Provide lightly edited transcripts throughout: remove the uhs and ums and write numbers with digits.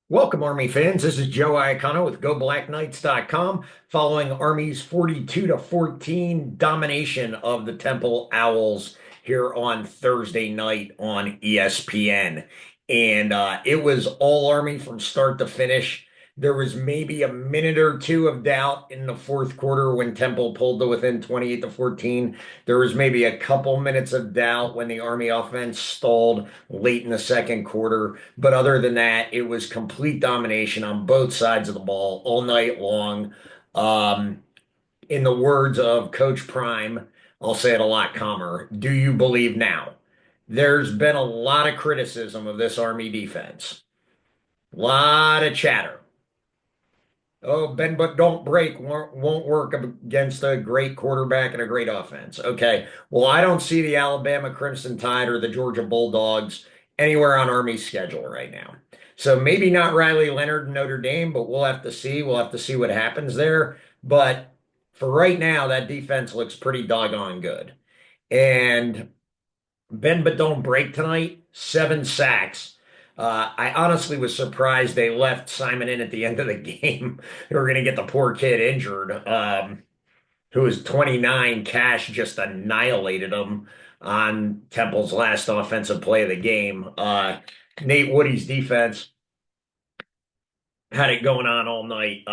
Welcome, Army fans. This is Joe Iacono with GoBlackKnights.com, following Army's 42-14 domination of the Temple Owls here on Thursday night on ESPN. And it was all Army from start to finish. There was maybe a minute or two of doubt in the fourth quarter when Temple pulled to within 28-14. There was maybe a couple minutes of doubt when the Army offense stalled late in the second quarter. But other than that, it was complete domination on both sides of the ball all night long. Um, in the words of Coach Prime, I'll say it a lot calmer. Do you believe now? There's been a lot of criticism of this Army defense. A lot of chatter. Oh, bend but don't break won't work against a great quarterback and a great offense. Okay. Well, I don't see the Alabama Crimson Tide or the Georgia Bulldogs anywhere on Army's schedule right now. So maybe not Riley Leonard and Notre Dame, but we'll have to see. We'll have to see what happens there. But for right now, that defense looks pretty doggone good. And bend but don't break tonight, 7 sacks. I honestly was surprised they left Simon in at the end of the game. They were going to get the poor kid injured, who was 29. Cash just annihilated him on Temple's last offensive play of the game. Nate Woody's defense had it going on all night.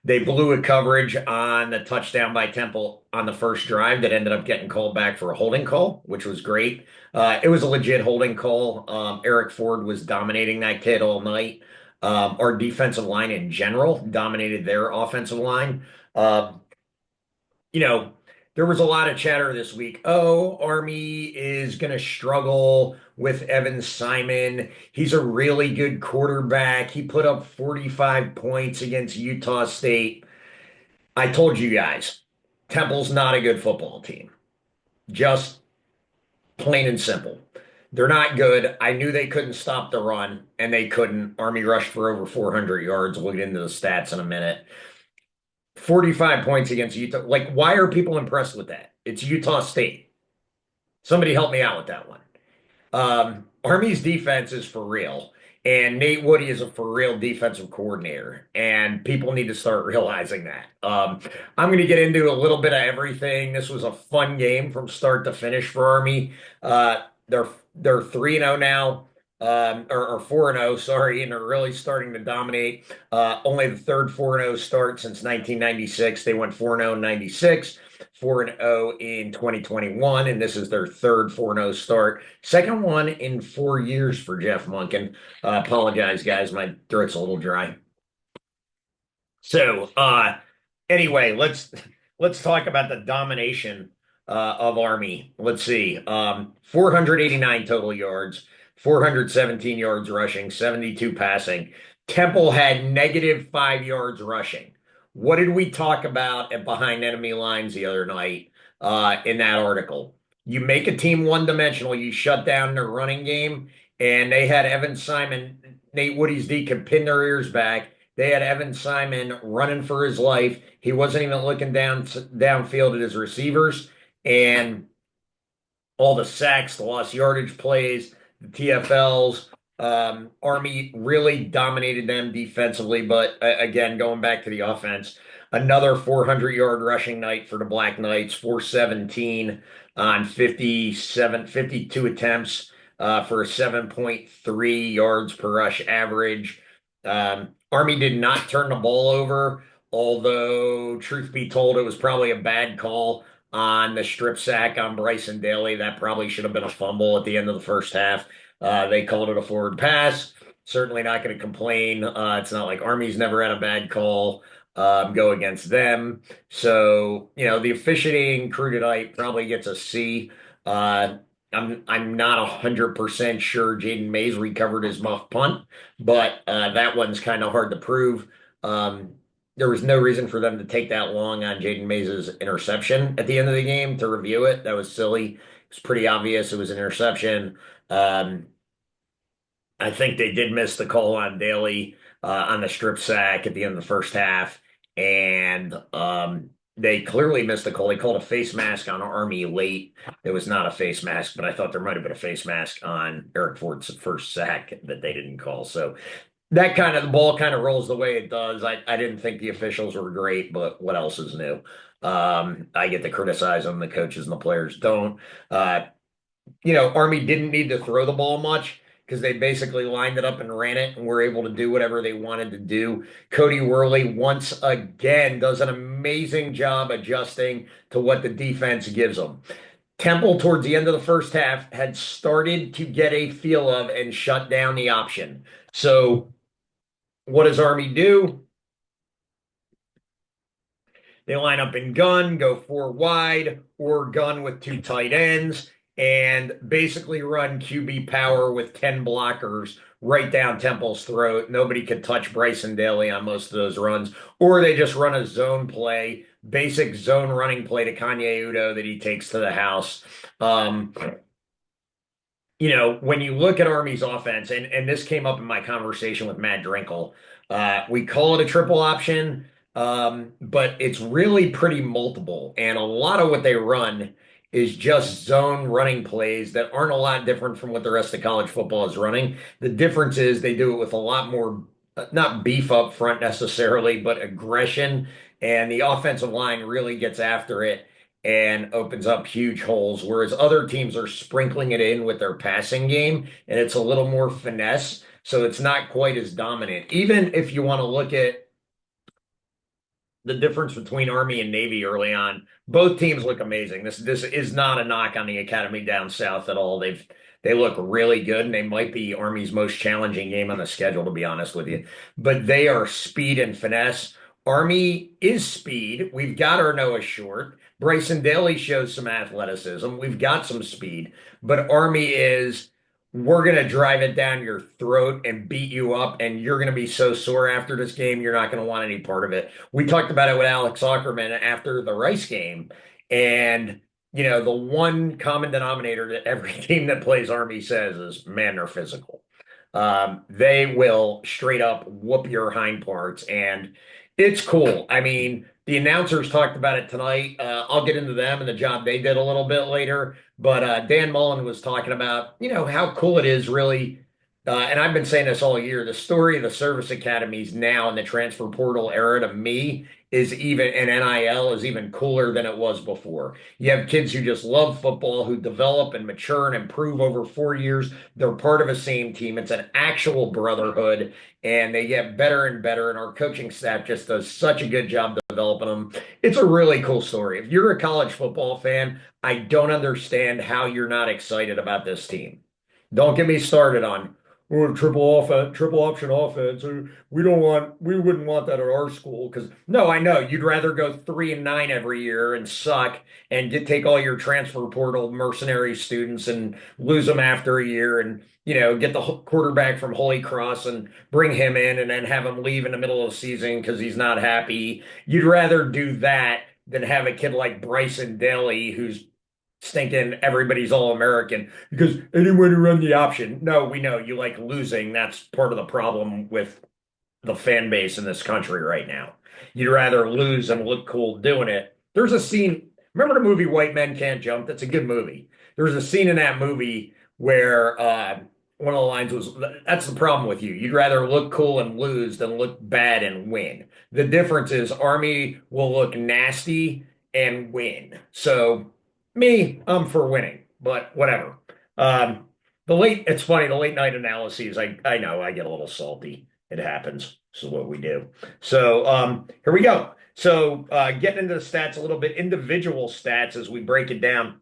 They blew a coverage on the touchdown by Temple on the first drive that ended up getting called back for a holding call, which was great. It was a legit holding call. Eric Ford was dominating that kid all night. Our defensive line in general dominated their offensive line. Uh, you know, there was a lot of chatter this week. Oh, Army is going to struggle with Evan Simon. He's a really good quarterback. He put up 45 points against Utah State. I told you guys, Temple's not a good football team. Just plain and simple. They're not good. I knew they couldn't stop the run, and they couldn't. Army rushed for over 400 yards. We'll get into the stats in a minute. 45 points against Utah. Like, why are people impressed with that? It's Utah State. Somebody help me out with that one. Army's defense is for real, and Nate Woody is a for real defensive coordinator, and people need to start realizing that. I'm going to get into a little bit of everything. This was a fun game from start to finish for Army. They're 3-0 now. Or 4-0, sorry, and they're really starting to dominate. Only the third 4-0 start since 1996. They went 4-0 in 96, 4-0 in 2021, and this is their third 4-0 start. Second one in 4 years for Jeff Monken. Apologize, guys, my throat's a little dry. So, anyway, let's talk about the domination of Army. Let's see. 489 total yards, 417 yards rushing, 72 passing. Temple had -5 yards rushing. What did we talk about at Behind Enemy Lines the other night in that article? You make a team one-dimensional, you shut down their running game, and they had Evan Simon, Nate Woody's D could pin their ears back. They had Evan Simon running for his life. He wasn't even looking downfield at his receivers, and all the sacks, the lost yardage plays, the TFLs. Army really dominated them defensively, but again, going back to the offense, another 400-yard rushing night for the Black Knights, 417 on 52 attempts for a 7.3 yards per rush average. Army did not turn the ball over, although, truth be told, it was probably a bad call on the strip sack on Bryson Daly. That probably should have been a fumble at the end of the first half. They called it a forward pass. Certainly not going to complain. It's not like Army's never had a bad call go against them. So, the officiating crew tonight probably gets a C. I'm not 100% sure Jaden Mays recovered his muff punt, but that one's kind of hard to prove. There was no reason for them to take that long on Jaden Mays' interception at the end of the game to review it. That was silly. It was pretty obvious it was an interception. Um, I think they did miss the call on Daly on the strip sack at the end of the first half, and they clearly missed the call. They called a face mask on Army late. It was not a face mask, but I thought there might have been a face mask on Eric Ford's first sack that they didn't call. So that kind of the ball kind of rolls the way it does. I didn't think the officials were great, but what else is new? I get to criticize them, the coaches and the players don't. Uh, Army didn't need to throw the ball much because they basically lined it up and ran it and were able to do whatever they wanted to do. Cody Worley once again does an amazing job adjusting to what the defense gives them. Temple, towards the end of the first half, had started to get a feel of and shut down the option. So, what does Army do? They line up in gun, go four wide, or gun with two tight ends, and basically run QB power with 10 blockers right down Temple's throat. Nobody could touch Bryson Daly on most of those runs. Or they just run a zone play, basic zone running play to Kanye Udo that he takes to the house. Um, when you look at Army's offense, and this came up in my conversation with Matt Drinkle, we call it a triple option, but it's really pretty multiple. And a lot of what they run is just zone running plays that aren't a lot different from what the rest of college football is running. The difference is they do it with a lot more, not beef up front necessarily, but aggression. And the offensive line really gets after it and opens up huge holes, whereas other teams are sprinkling it in with their passing game, and it's a little more finesse, so it's not quite as dominant. Even if you want to look at the difference between Army and Navy early on, both teams look amazing. This is not a knock on the academy down south at all. They look really good, and they might be Army's most challenging game on the schedule, to be honest with you. But they are speed and finesse. Army is speed. We've got our Noah Short. Bryson Daly shows some athleticism. We've got some speed, but Army is we're going to drive it down your throat and beat you up, and you're going to be so sore after this game, you're not going to want any part of it. We talked about it with Alex Ackerman after the Rice game, and the one common denominator that every team that plays Army says is, man, they're physical. They will straight up whoop your hind parts, and it's cool. I mean, the announcers talked about it tonight. I'll get into them and the job they did a little bit later. But Dan Mullen was talking about, how cool it is really. And I've been saying this all year. The story of the service academies now in the transfer portal era to me is even, and NIL is even cooler than it was before. You have kids who just love football, who develop and mature and improve over 4 years. They're part of a same team. It's an actual brotherhood, and they get better and better. And our coaching staff just does such a good job developing them. It's a really cool story. If you're a college football fan, I don't understand how you're not excited about this team. Don't get me started on triple option offense. We wouldn't want that at our school because no, I know you'd rather go 3-9 every year and suck and take all your transfer portal mercenary students and lose them after a year and get the quarterback from Holy Cross and bring him in and then have him leave in the middle of the season because he's not happy. You'd rather do that than have a kid like Bryson Daly who's stinking everybody's all American because anyone who run the option. No, we know you like losing. That's part of the problem with the fan base in this country right now. You'd rather lose and look cool doing it. There's a scene. Remember the movie White Men Can't Jump? That's a good movie. There's a scene in that movie where one of the lines was, "That's the problem with you. You'd rather look cool and lose than look bad and win." The difference is Army will look nasty and win. So me, I'm for winning, but whatever. It's funny, the late night analyses, I know I get a little salty. It happens. This is what we do. So here we go. So getting into the stats a little bit, individual stats as we break it down.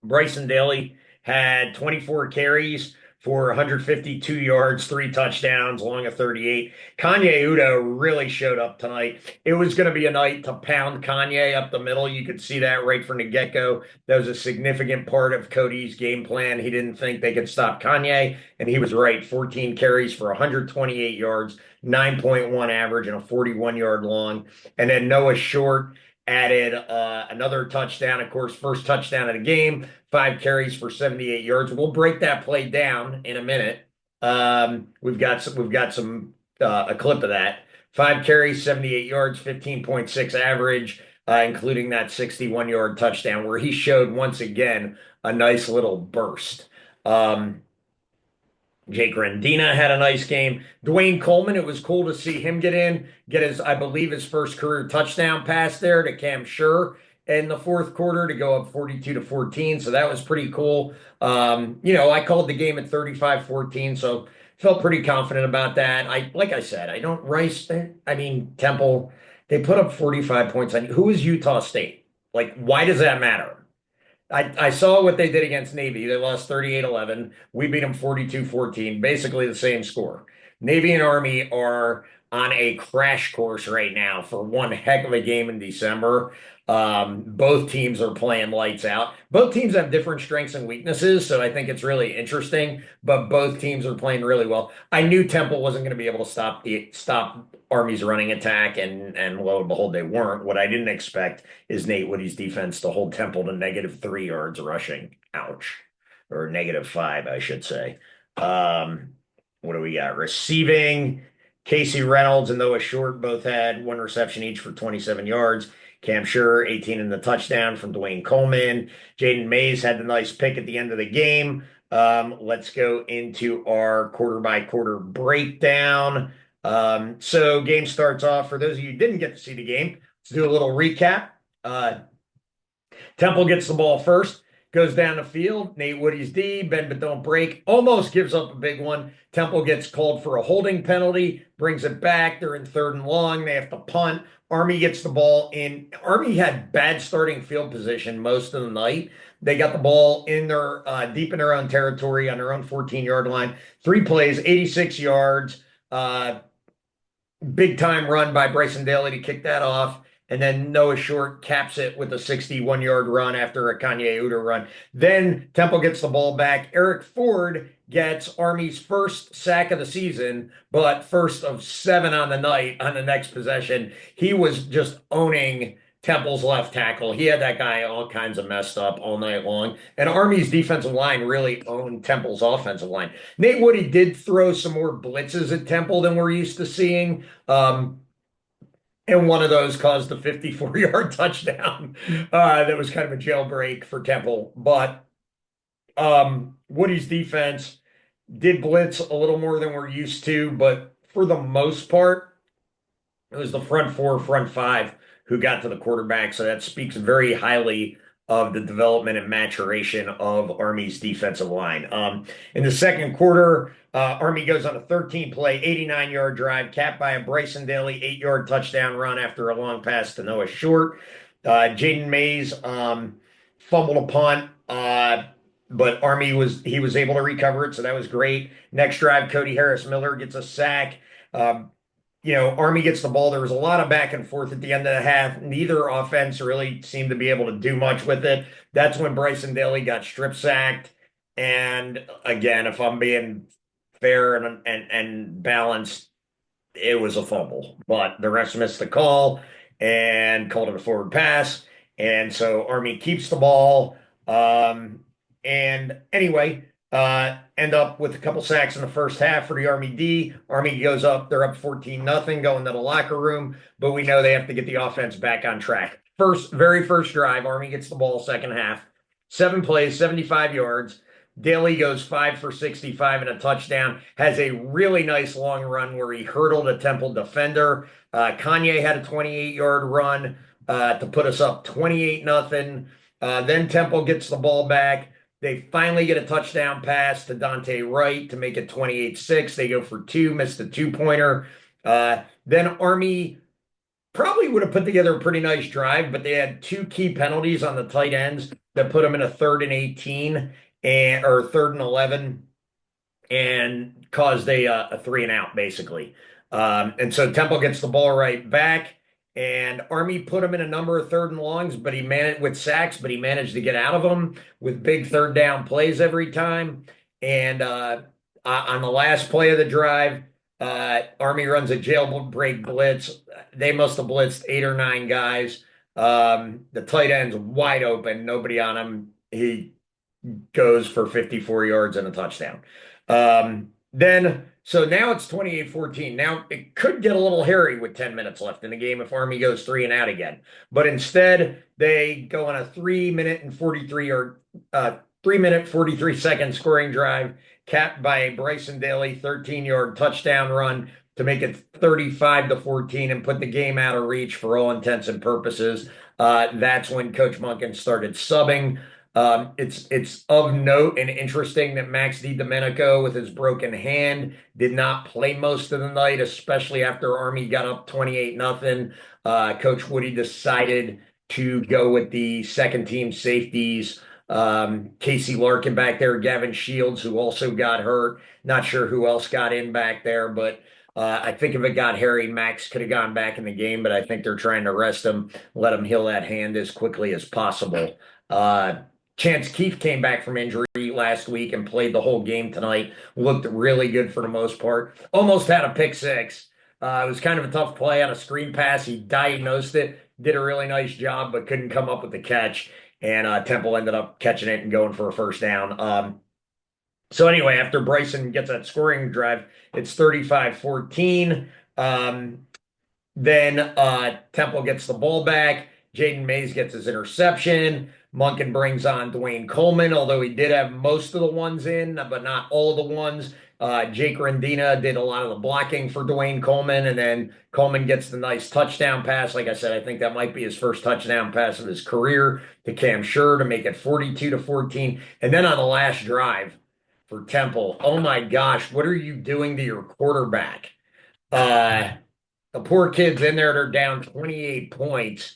Bryson Daly had 24 carries for 152 yards, three touchdowns, along a 38. Kanye Udo really showed up tonight. It was going to be a night to pound Kanye up the middle. You could see that right from the get-go. That was a significant part of Cody's game plan. He didn't think they could stop Kanye, and he was right. 14 carries for 128 yards, 9.1 average, and a 41-yard long. And then Noah Short added another touchdown, of course, first touchdown of the game, 5 carries for 78 yards. We'll break that play down in a minute. We've got some a clip of that. 5 carries, 78 yards, 15.6 average, including that 61-yard touchdown where he showed once again a nice little burst. Um, Jake Rendina had a nice game. Dwayne Coleman, it was cool to see him get his, I believe, his first career touchdown pass there to Cam Schur in the fourth quarter to go up 42 to 14. So that was pretty cool. I called the game at 35-14, so felt pretty confident about that. Like I said, I don't Rice, I mean, Temple, they put up 45 points on who is Utah State? Like, why does that matter? I saw what they did against Navy. They lost 38-11. We beat them 42-14, basically the same score. Navy and Army are on a crash course right now for one heck of a game in December. Both teams are playing lights out. Both teams have different strengths and weaknesses, so I think it's really interesting. But both teams are playing really well. I knew Temple wasn't going to be able to stop Army's running attack, and lo and behold, they weren't. What I didn't expect is Nate Woody's defense to hold Temple to -3 yards rushing. Ouch. Or -5, I should say. Um, what do we got? Receiving, Casey Reynolds and Noah Short both had one reception each for 27 yards. Cam Schur, 18 in the touchdown from Dwayne Coleman. Jaden Mays had the nice pick at the end of the game. Let's go into our quarter by quarter breakdown. So game starts off. For those of you who didn't get to see the game, let's do a little recap. Uh, Temple gets the ball first, goes down the field. Nate Woody's D, bend but don't break, almost gives up a big one. Temple gets called for a holding penalty, brings it back. They're in 3rd and long. They have to punt. Army gets the ball in. Army had bad starting field position most of the night. They got the ball in their deep in their own territory on their own 14-yard line. 3 plays, 86 yards. Big time run by Bryson Daly to kick that off. And then Noah Short caps it with a 61-yard run after a Kanye Uda run. Then Temple gets the ball back. Eric Ford gets Army's first sack of the season, but first of 7 on the night on the next possession. He was just owning Temple's left tackle. He had that guy all kinds of messed up all night long. And Army's defensive line really owned Temple's offensive line. Nate Woody did throw some more blitzes at Temple than we're used to seeing. And one of those caused a 54-yard touchdown. That was kind of a jailbreak for Temple. But Woody's defense did blitz a little more than we're used to. But for the most part, it was the front four, front five who got to the quarterback. So that speaks very highly of the development and maturation of Army's defensive line. In the second quarter, Army goes on a 13-play, 89-yard drive, capped by a Bryson Daly 8-yard touchdown run after a long pass to Noah Short. Jaden Mays fumbled a punt, but Army was able to recover it, so that was great. Next drive, Cody Harris Miller gets a sack. Army gets the ball. There was a lot of back and forth at the end of the half. Neither offense really seemed to be able to do much with it. That's when Bryson Daly got strip sacked. And again, if I'm being fair and balanced, it was a fumble. But the refs missed the call and called it a forward pass. And so Army keeps the ball. And anyway, end up with a couple sacks in the first half for the Army D. Army goes up, they're up 14-0, going to the locker room, but we know they have to get the offense back on track. Very first drive, Army gets the ball second half. 7 plays, 75 yards. Daly goes 5 for 65 and a touchdown. Has a really nice long run where he hurdled a Temple defender. Kanye had a 28-yard run to put us up 28-0. Then Temple gets the ball back. They finally get a touchdown pass to Dante Wright to make it 28-6. They go for 2, missed a 2-pointer. Then Army probably would have put together a pretty nice drive, but they had 2 key penalties on the tight ends that put them in a 3rd and 18 or 3rd and 11 and caused a 3-and-out basically. And so Temple gets the ball right back. And Army put him in a number of 3rd and longs, but he managed with sacks, but he managed to get out of them with big 3rd down plays every time. And on the last play of the drive, Army runs a jailbreak blitz. They must have blitzed 8 or 9 guys. The tight end's wide open, nobody on him. He goes for 54 yards and a touchdown. So now it's 28-14. Now it could get a little hairy with 10 minutes left in the game if Army goes 3-and-out again. But instead, they go on a 3-minute and 43 yard 3-minute, 43-second scoring drive, capped by a Bryson Daly 13-yard touchdown run to make it 35 to 14 and put the game out of reach for all intents and purposes. That's when Coach Monken started subbing. It's of note and interesting that Max DiDomenico, with his broken hand, did not play most of the night, especially after Army got up 28 nothing. Coach Woody decided to go with the second team safeties. Casey Larkin back there, Gavin Shields, who also got hurt. Not sure who else got in back there, but I think if it got hairy, Max could have gone back in the game, but I think they're trying to rest him, let him heal that hand as quickly as possible. Chance Keith came back from injury last week and played the whole game tonight. Looked really good for the most part. Almost had a pick six. It was kind of a tough play on a screen pass. He diagnosed it, did a really nice job, but couldn't come up with the catch. And Temple ended up catching it and going for a first down. So anyway, after Bryson gets that scoring drive, it's 35-14. Then Temple gets the ball back. Jaden Mays gets his interception. Monken brings on Dwayne Coleman, although he did have most of the ones in, but not all of the ones. Jake Rendina did a lot of the blocking for Dwayne Coleman, and then Coleman gets the nice touchdown pass. Like I said, I think that might be his first touchdown pass of his career to Cam Schur to make it 42 to 14. And then on the last drive for Temple, oh my gosh, what are you doing to your quarterback? The poor kid's in there, they're down 28 points,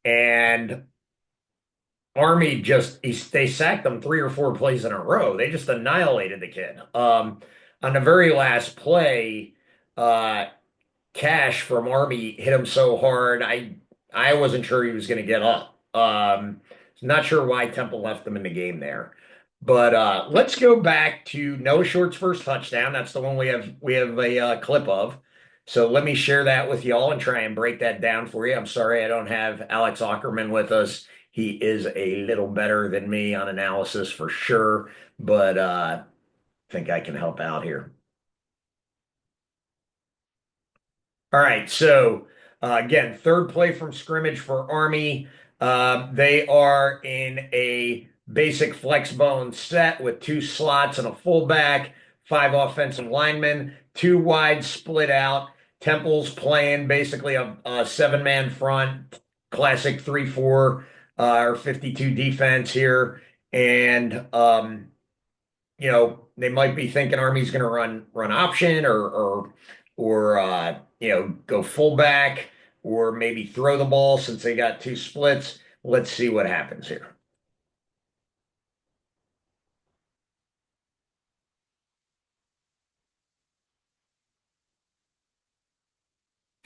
and Army they sacked them 3 or 4 plays in a row. They just annihilated the kid. On the very last play, Cash from Army hit him so hard, I wasn't sure he was going to get up. Not sure why Temple left him in the game there. But let's go back to Noah Short's first touchdown. That's the one we have a clip of. So let me share that with y'all and try and break that down for you. I'm sorry I don't have Alex Ackerman with us. He is a little better than me on analysis for sure, but I think I can help out here. All right, so again, third play from scrimmage for Army. They are in a basic flex bone set with 2 slots and a fullback, 5 offensive linemen, 2 wide split out. Temple's playing basically a 7-man front, classic 3-4 or 52 defense here. And they might be thinking Army's going to run option or go fullback or maybe throw the ball since they got 2 splits. Let's see what happens here.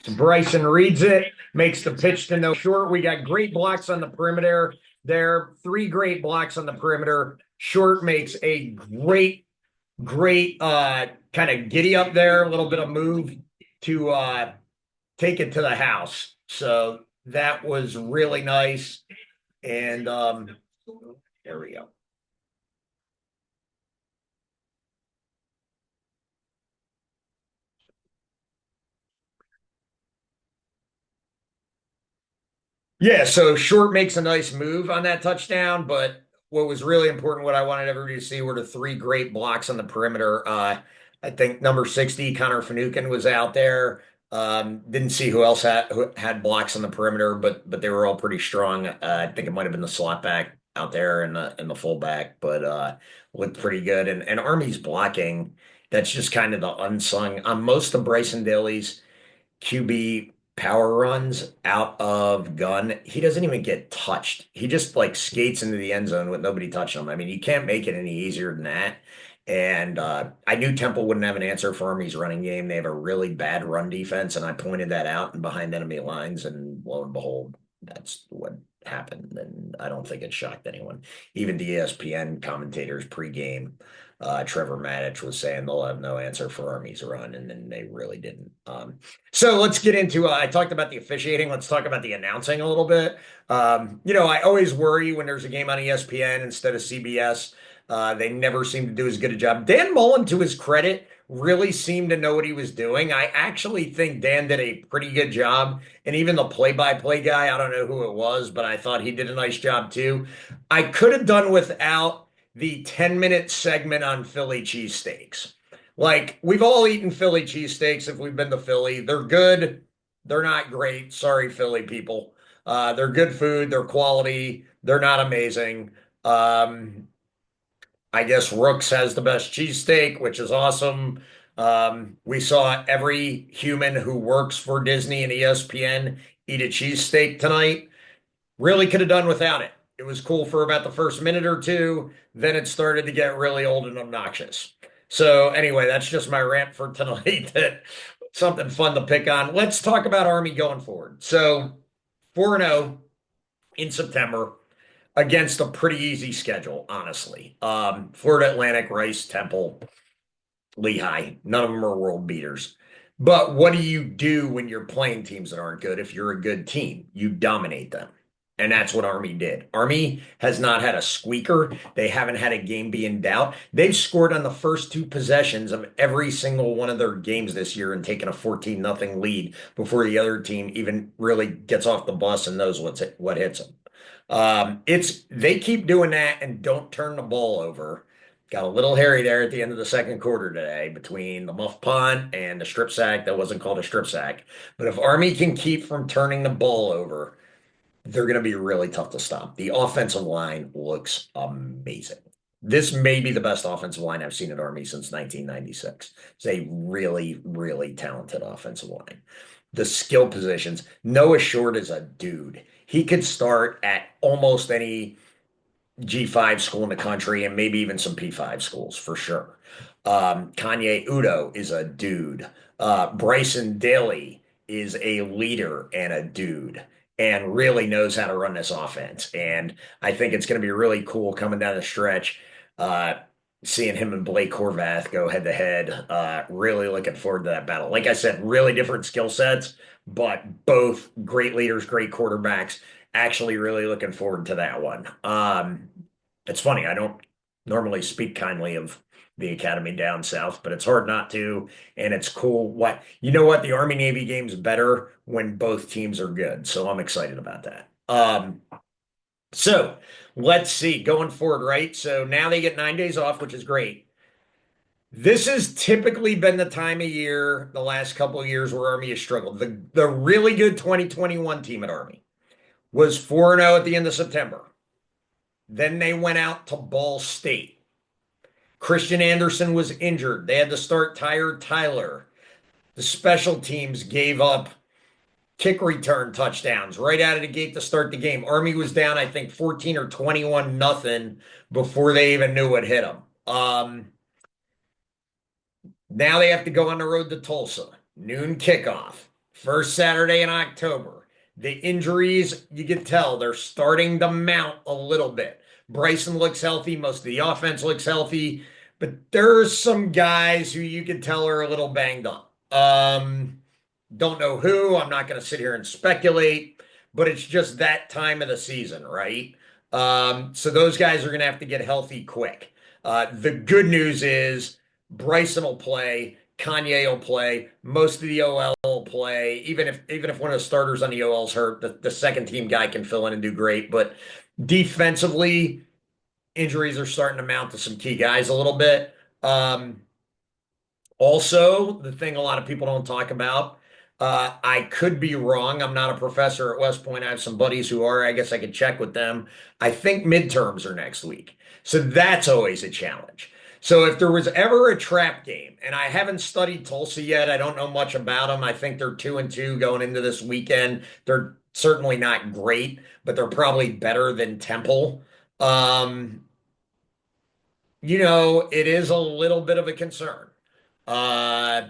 So Bryson reads it, makes the pitch to No Short. We got great blocks on the perimeter there, 3 great blocks on the perimeter. Short makes a great kind of giddy up there, a little bit of move to take it to the house. So that was really nice. And there we go. Yeah, so Short makes a nice move on that touchdown, but what was really important, what I wanted everybody to see were the 3 great blocks on the perimeter. I think number 60, Connor Finucane was out there. Didn't see who had blocks on the perimeter, but they were all pretty strong. I think it might have been the slot back out there and the fullback, but looked pretty good. And Army's blocking, that's just kind of the unsung on most of Bryson Daly's QB power runs out of gun. He doesn't even get touched. He just like skates into the end zone with nobody touching him. I mean, you can't make it any easier than that. And I knew Temple wouldn't have an answer for Army's running game. They have a really bad run defense, and I pointed that out and behind enemy lines, and lo and behold, that's what happened. And I don't think it shocked anyone. Even the ESPN commentators pregame, Trevor Maddich was saying they'll have no answer for Army's run, and then they really didn't. So let's get into. I talked about the officiating. Let's talk about the announcing a little bit. I always worry when there's a game on ESPN instead of CBS. They never seem to do as good a job. Dan Mullen, to his credit, really seemed to know what he was doing. I actually think Dan did a pretty good job. And even the play-by-play guy, I don't know who it was, but I thought he did a nice job too. I could have done without the 10-minute segment on Philly cheesesteaks. Like, we've all eaten Philly cheesesteaks if we've been to Philly. They're good. They're not great. Sorry, Philly people. They're good food. They're quality. They're not amazing. Um, I guess Rook's has the best cheesesteak, which is awesome. We saw every human who works for Disney and ESPN eat a cheesesteak tonight. Really could have done without it. It was cool for about the first minute or two. Then it started to get really old and obnoxious. So anyway, that's just my rant for tonight. That something fun to pick on. Let's talk about Army going forward. So 4-0 in September against a pretty easy schedule, honestly. Florida Atlantic, Rice, Temple, Lehigh. None of them are world beaters. But what do you do when you're playing teams that aren't good? If you're a good team, you dominate them. And that's what Army did. Army has not had a squeaker. They haven't had a game be in doubt. They've scored on the first two possessions of every single one of their games this year and taken a 14-0 lead before the other team even really gets off the bus and knows what hits them. It's they keep doing that and don't turn the ball over. Got a little hairy there at the end of the second quarter today between the muff punt and the strip sack that wasn't called a strip sack. But if Army can keep from turning the ball over, they're going to be really tough to stop. The offensive line looks amazing. This may be the best offensive line I've seen at Army since 1996. It's a really, really talented offensive line. The skill positions, Noah Short is a dude. He could start at almost any G5 school in the country and maybe even some P5 schools for sure. Kanye Udo is a dude. Bryson Daly is a leader and a dude and really knows how to run this offense. And I think it's going to be really cool coming down the stretch, uh, seeing him and Blake Horvath go head to head. Really looking forward to that battle. Like I said, really different skill sets, but both great leaders, great quarterbacks. Actually, really looking forward to that one. It's funny, I don't normally speak kindly of the academy down south, but it's hard not to. And it's cool. You know what? The Army Navy game's better when both teams are good. So I'm excited about that. So let's see going forward, right? So now they get 9 days off, which is great. This has typically been the time of year, the last couple of years where Army has struggled. The really good 2021 team at Army was 4-0 at the end of September. Then they went out to Ball State. Christian Anderson was injured. They had to start Tyler. The special teams gave up kick return touchdowns right out of the gate to start the game. Army was down, I think, 14 or 21 nothing before they even knew what hit them. Now they have to go on the road to Tulsa. Noon kickoff. First Saturday in October. The injuries, you can tell they're starting to mount a little bit. Bryson looks healthy. Most of the offense looks healthy. But there's some guys who you can tell are a little banged up. Don't know who. I'm not going to sit here and speculate, but it's just that time of the season, right? So those guys are going to have to get healthy quick. The good news is Bryson will play, Kanye will play, most of the OL will play. Even if one of the starters on the OL's hurt, the second team guy can fill in and do great. But defensively, injuries are starting to mount to some key guys a little bit. Also, the thing a lot of people don't talk about, I could be wrong. I'm not a professor at West Point. I have some buddies who are. I guess I could check with them. I think midterms are next week. So that's always a challenge. So if there was ever a trap game, and I haven't studied Tulsa yet, I don't know much about them. I think they're 2-2 going into this weekend. They're certainly not great, but they're probably better than Temple. Um, it is a little bit of a concern. Uh,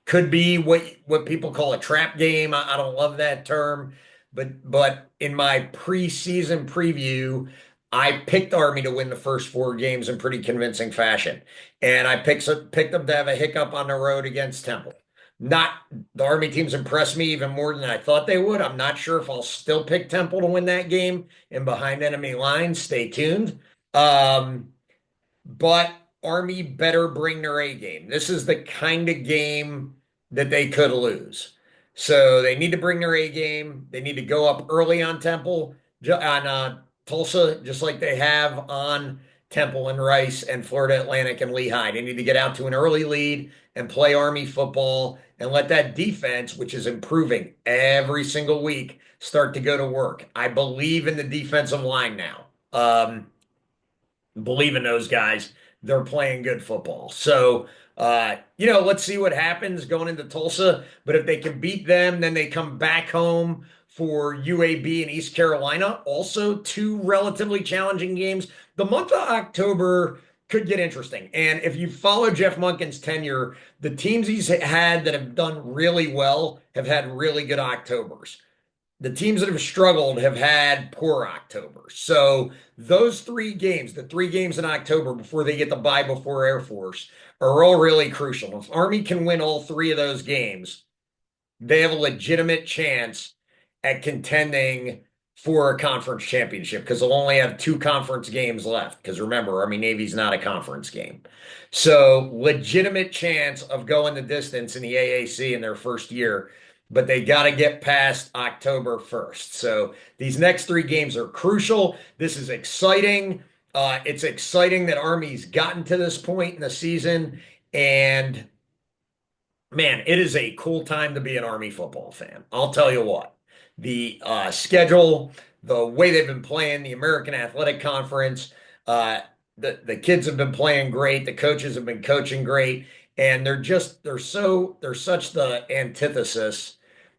could be what people call a trap game. I don't love that term, but in my preseason preview, I picked Army to win the first four games in pretty convincing fashion, and I picked them to have a hiccup on the road against Temple. Not the Army teams impressed me even more than I thought they would. I'm not sure if I'll still pick Temple to win that game and behind enemy lines. Stay tuned. Um, but Army better bring their A game. This is the kind of game that they could lose. So they need to bring their A game. They need to go up early on Tulsa, just like they have on Temple and Rice and Florida Atlantic and Lehigh. They need to get out to an early lead and play Army football and let that defense, which is improving every single week, start to go to work. I believe in the defensive line now. Believe in those guys. They're playing good football. So, let's see what happens going into Tulsa. But if they can beat them, then they come back home for UAB and East Carolina. Also, two relatively challenging games. The month of October could get interesting. And if you follow Jeff Monken's tenure, the teams he's had that have done really well have had really good Octobers. The teams that have struggled have had poor October. So those three games, the three games in October before they get the bye before Air Force, are all really crucial. If Army can win all three of those games, they have a legitimate chance at contending for a conference championship because they'll only have two conference games left. Because remember, Army Navy's not a conference game. So, legitimate chance of going the distance in the AAC in their first year, but they got to get past October 1st. So, these next three games are crucial. This is exciting. It's exciting that Army's gotten to this point in the season. And man, it is a cool time to be an Army football fan. I'll tell you what. The schedule, the way they've been playing, the American Athletic Conference, uh, the kids have been playing great, the coaches have been coaching great, and they're such the antithesis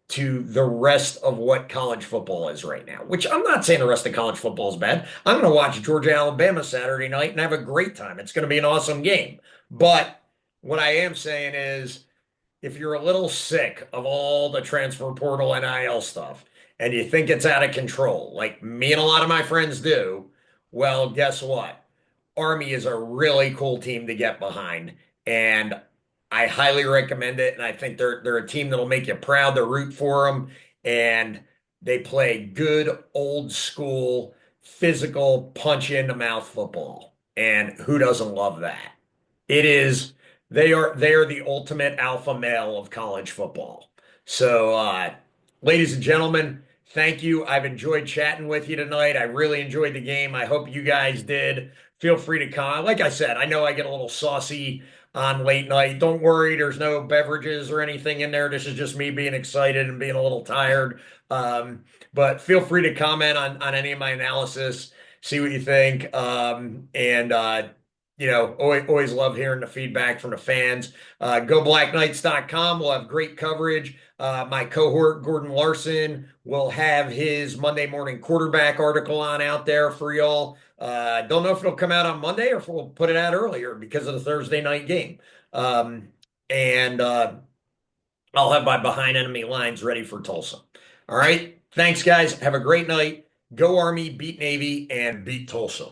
to the rest of what college football is right now. Which I'm not saying the rest of college football is bad. I'm going to watch Georgia Alabama Saturday night and have a great time. It's going to be an awesome game. But what I am saying is if you're a little sick of all the transfer portal NIL stuff and you think it's out of control, like me and a lot of my friends do, well, guess what? Army is a really cool team to get behind, and I highly recommend it. And I think they're a team that'll make you proud to root for them, and they play good old school physical punch in the mouth football. And who doesn't love that? It is they are the ultimate alpha male of college football. So, ladies and gentlemen, thank you. I've enjoyed chatting with you tonight. I really enjoyed the game. I hope you guys did. Feel free to comment. Like I said, I know I get a little saucy on late night. Don't worry, there's no beverages or anything in there. This is just me being excited and being a little tired. But feel free to comment on any of my analysis, see what you think. Always love hearing the feedback from the fans. GoBlackKnights.com will have great coverage. My cohort, Gordon Larson, will have his Monday morning quarterback article on out there for y'all. Don't know if it'll come out on Monday or if we'll put it out earlier because of the Thursday night game. And I'll have my behind enemy lines ready for Tulsa. All right. Thanks, guys. Have a great night. Go Army, beat Navy, and beat Tulsa.